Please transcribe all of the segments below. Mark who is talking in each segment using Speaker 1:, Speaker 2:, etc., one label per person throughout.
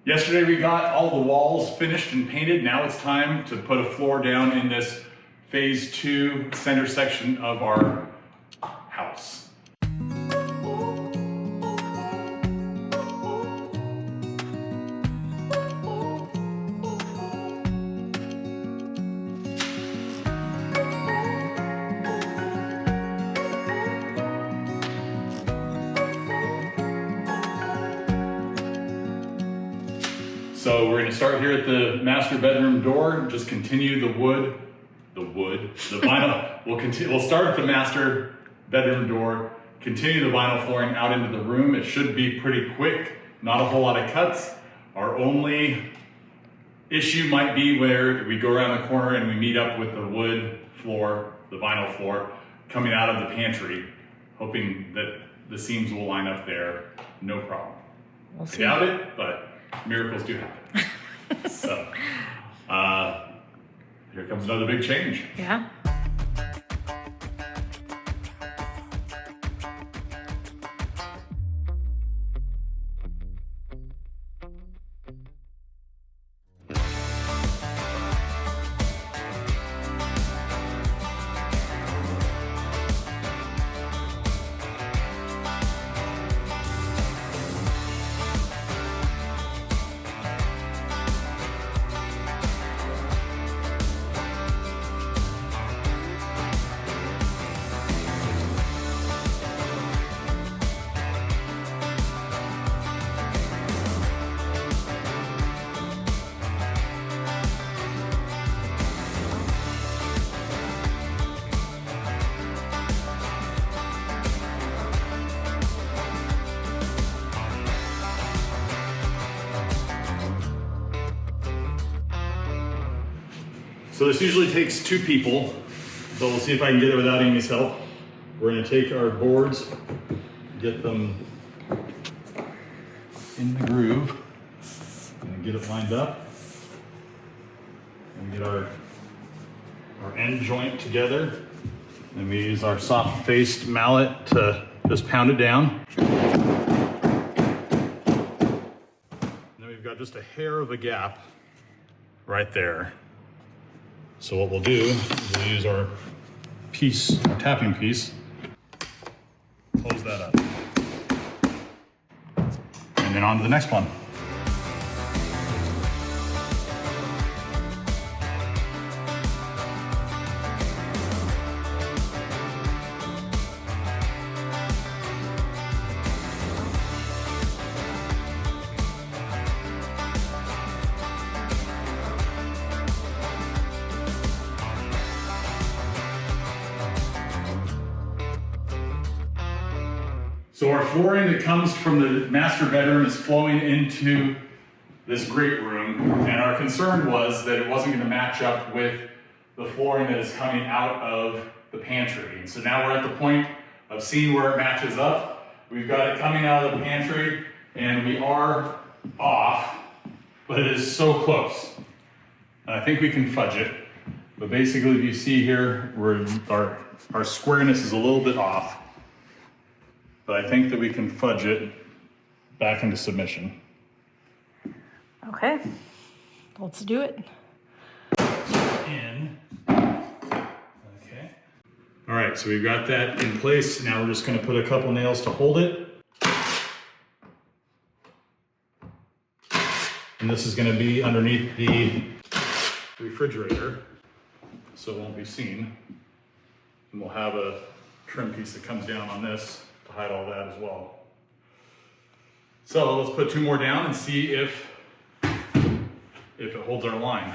Speaker 1: Yesterday we got all the walls finished and painted. Now it's time to put a floor down in this phase 2 center section of our house. So we're going to start here at the master bedroom door, just continue the vinyl. We'll start at the master bedroom door, continue the vinyl flooring out into the room. It should be pretty quick, not a whole lot of cuts. Our only issue might be where we go around the corner and we meet up with the wood floor, the vinyl floor, coming out of the pantry, hoping that the seams will line up there, no problem.
Speaker 2: We'll see.
Speaker 1: I doubt it, but miracles do happen. So, here comes another big change.
Speaker 2: Yeah.
Speaker 1: So this usually takes 2 people, but we'll see if I can get it without Amy's help. We're gonna take our boards, get them in the groove, and get it lined up, and get our end joint together. And we use our soft-faced mallet to just pound it down. And then we've got just a hair of a gap right there. So what we'll do is we'll use our tapping piece, close that up. And then on to the next one. So our flooring that comes from the master bedroom is flowing into this great room, and our concern was that it wasn't going to match up with the flooring that is coming out of the pantry. And so now we're at the point of seeing where it matches up. We've got it coming out of the pantry, and we are off, but it is so close. And I think we can fudge it. But basically, if you see here, our squareness is a little bit off. But I think that we can fudge it back into submission.
Speaker 2: Okay, let's do it.
Speaker 1: Okay. All right, so we've got that in place. Now we're just gonna put a couple nails to hold it. And this is gonna be underneath the refrigerator, so it won't be seen. And we'll have a trim piece that comes down on this to hide all that as well. So let's put 2 more down and see if it holds our line.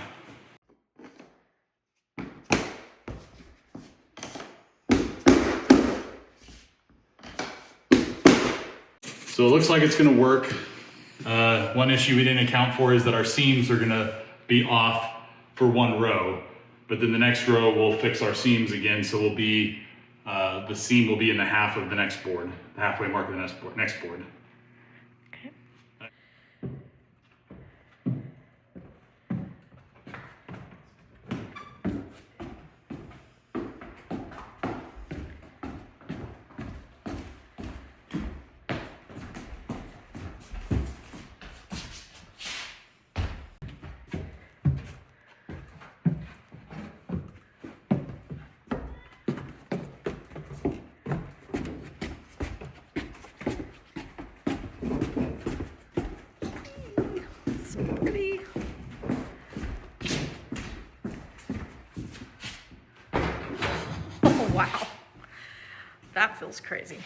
Speaker 1: So it looks like it's gonna work. One issue we didn't account for is that our seams are gonna be off for 1 row, but then the next row we'll fix our seams again, so we'll be the seam will be in the half of the next board, the halfway mark of the next board.
Speaker 2: Okay. so pretty. Oh, wow. That feels crazy.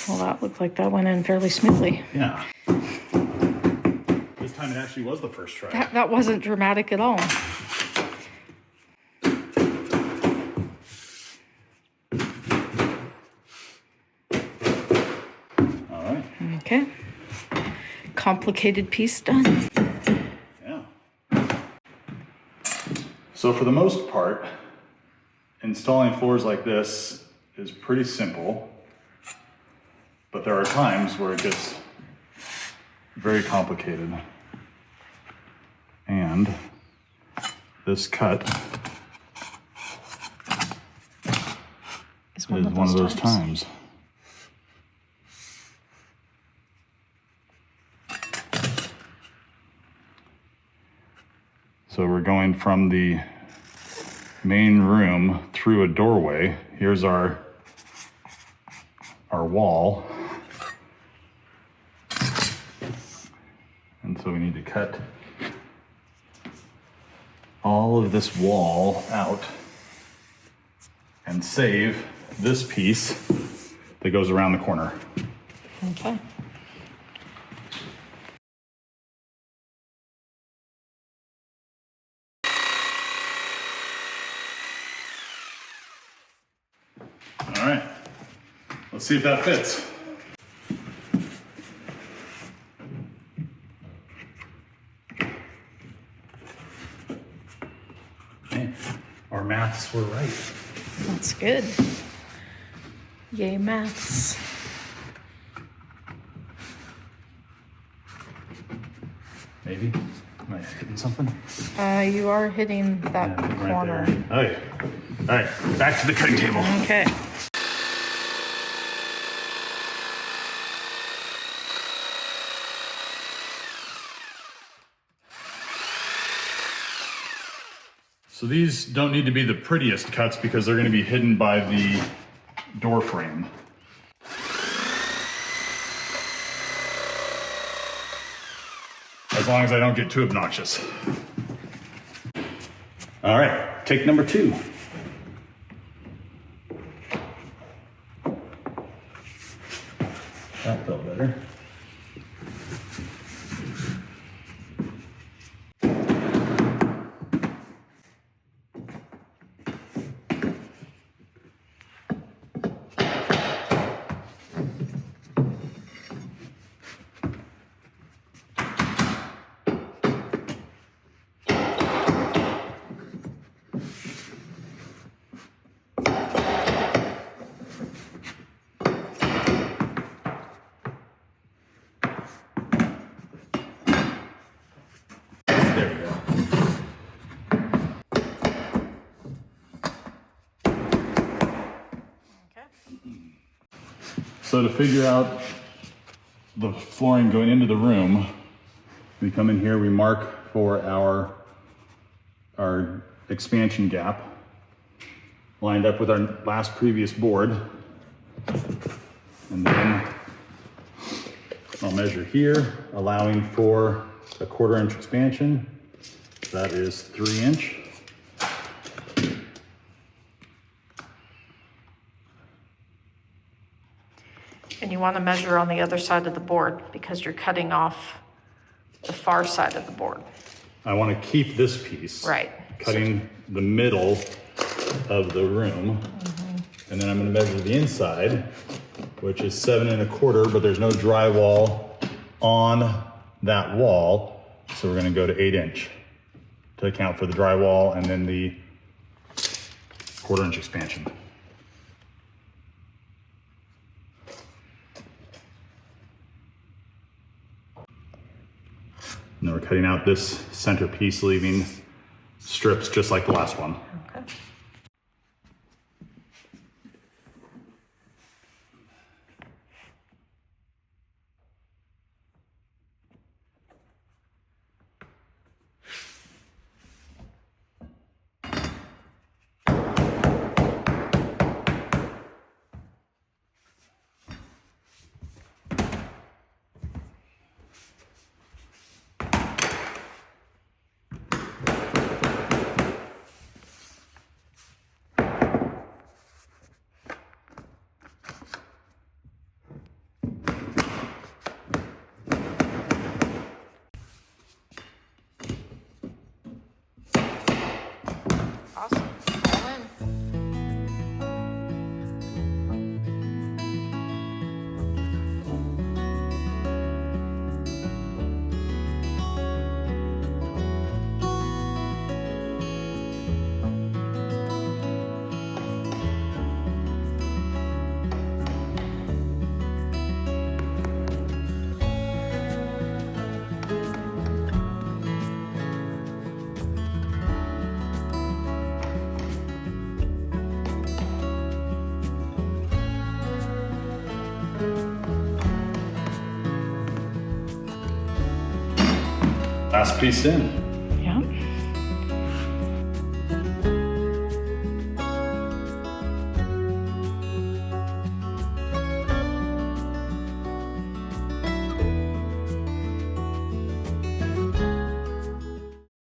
Speaker 2: Well, that looked like that went in fairly smoothly.
Speaker 1: Yeah. This time it actually was the first try.
Speaker 2: That wasn't dramatic at all.
Speaker 1: All right.
Speaker 2: Okay. Complicated piece done.
Speaker 1: Yeah. So for the most part, installing floors like this is pretty simple, but there are times where it gets very complicated. And this cut
Speaker 2: Is
Speaker 1: one of those times. So we're going from the main room through a doorway. Here's our wall. And so we need to cut all of this wall out and save this piece that goes around the corner.
Speaker 2: Okay.
Speaker 1: All right, let's see if that fits. Man, our maths were right.
Speaker 2: That's good. Yay, maths.
Speaker 1: Maybe. Am I hitting something?
Speaker 2: You are hitting that
Speaker 1: Yeah,
Speaker 2: corner.
Speaker 1: Right there. Okay. All right, back to the cutting table.
Speaker 2: Okay.
Speaker 1: So these don't need to be the prettiest cuts because they're going to be hidden by the door frame. As long as I don't get too obnoxious. All right, take number 2. That felt better. There we go.
Speaker 2: Okay.
Speaker 1: So to figure out the flooring going into the room, we come in here, we mark for our expansion gap, lined up with our last previous board. And then I'll measure here, allowing for a 1/4 inch expansion. That is 3 inch.
Speaker 2: And you want to measure on the other side of the board because you're cutting off the far side of the board.
Speaker 1: I want to keep this piece.
Speaker 2: Right.
Speaker 1: Cutting the middle of the room. And then I'm going to measure the inside, which is 7 1/4, but there's no drywall on that wall. So we're going to go to 8 inch to account for the drywall and then the 1/4 inch expansion. And then we're cutting out this center piece, leaving strips just like the last one.
Speaker 2: Okay. Awesome. All in.
Speaker 1: Last piece in.